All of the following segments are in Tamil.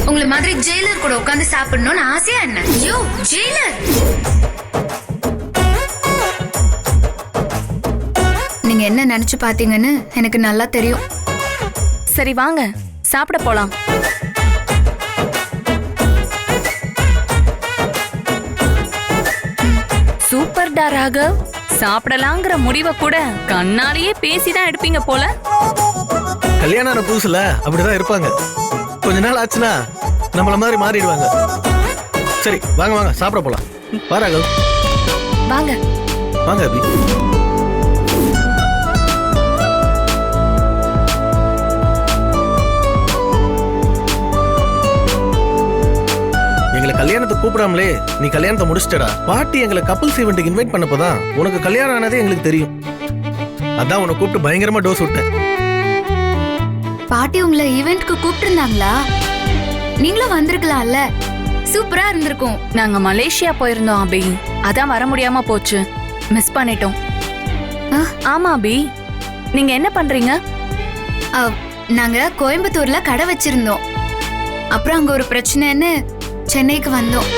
உங்களை மாதிரி ஜெயிலர் கூட உட்கார்ந்து சாப்பிடணும்னு ஆசையா என்ன? ஐயோ ஜெயிலர், நீங்க என்ன நினைச்சு பாத்தீங்கன்னு எனக்கு நல்லா தெரியும். சரி வாங்க சாப்பிட போலாம். சூப்பர் டா ராகவ், சாப்பிடலாங்கிற முடிவை கூட கண்ணாலேயே பேசிதான் எடுப்பீங்க போல. கல்யாணம் ஆன புதுசுல அப்படிதான் இருப்பாங்க. கொஞ்ச நாள் ஆச்சுன்னா நம்மள மாதிரி மாறிடுவாங்க. சரி வாங்க வாங்க சாப்பிட போலாம். வா ராகவ். வாங்க வாங்க அபி. எங்களை கல்யாணத்துக்கு கூப்பிடாமலே நீ கல்யாணத்தை முடிச்சிட்டடா. பாட்டி எங்களை கப்பல்ஸ் ஈவெண்ட்டுக்கு இன்வைட் பண்ணப்பதான் உனக்கு கல்யாணம் ஆனதே எங்களுக்கு தெரியும். அதான் உன்னை கூப்பிட்டு பயங்கரமா டோஸ் விட்டேன். பாட்டி உங்களை ஈவென்ட்க்கு கூப்பிட்டு இருந்தாங்களா? நீங்களும் வந்திருக்கலாம்ல, சூப்பரா இருந்திருக்கும். நாங்க மலேசியா போயிருந்தோம் அபி, அதான் வர முடியாம போச்சு, மிஸ் பண்ணிட்டோம். ஆமா அபி, நீங்க என்ன பண்றீங்க? நாங்க கோயம்புத்தூர்ல கடை வச்சிருந்தோம். அப்புறம் அங்க ஒரு பிரச்சனைன்னு சென்னைக்கு வந்தோம்.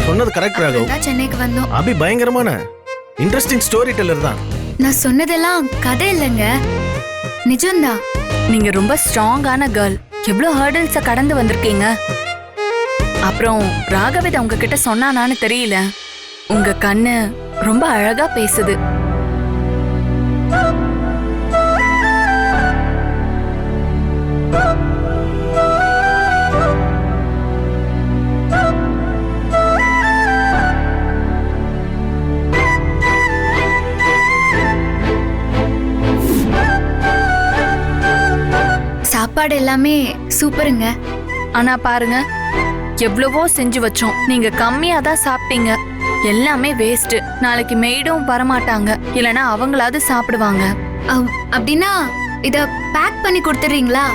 சொன்னது கரெக்ட் ராகவ். சென்னைக்கு வந்தோம். அபி பயங்கரமான இன்ட்ரெஸ்டிங் ஸ்டோரி டெல்லர் தான். நான் சொன்னதெல்லாம் கதை இல்லைங்க, நிஜம்தான். நீங்க ரொம்ப ஸ்ட்ராங்கான கேர்ள், எவ்வளவு ஹர்டல்ஸ கடந்து வந்திருக்கீங்க. அப்புறம் ராகவித உங்ககிட்ட சொன்னானான்னு தெரியல, உங்க கண்ணு ரொம்ப அழகா பேசுது. சாப்பாடு எல்லாமே சூப்பருங்க. ஆனா பாருங்க, எவ்வளவோ செஞ்சு வச்சோம், நீங்க கம்மியா தான் சாப்பிட்டீங்க. எல்லாமே வேஸ்ட். நாளைக்கு மெய்டும் வரமாட்டாங்க, இல்லனா அவங்களாவது சாப்பிடுவாங்க. அப்படின்னா இத பேக் பண்ணி கொடுத்துறீங்களா?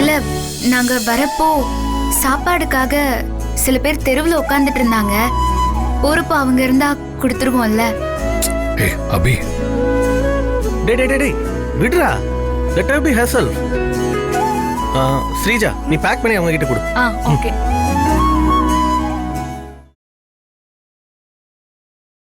இல்ல, நாங்க வரப்போ சாப்பாடுக்காக சில பேர் தெருவுல உட்கார்ந்துட்டு இருந்தாங்க. போறப்போ அவங்க இருந்தா கொடுத்துருவோம்ல. ஏய் அபி, டேய் டேய் டேய் விடுடா. Let her be herself. Sreeja, நீ பேக் பண்ணி அவங்க கிட்ட கொடு. ஓகே.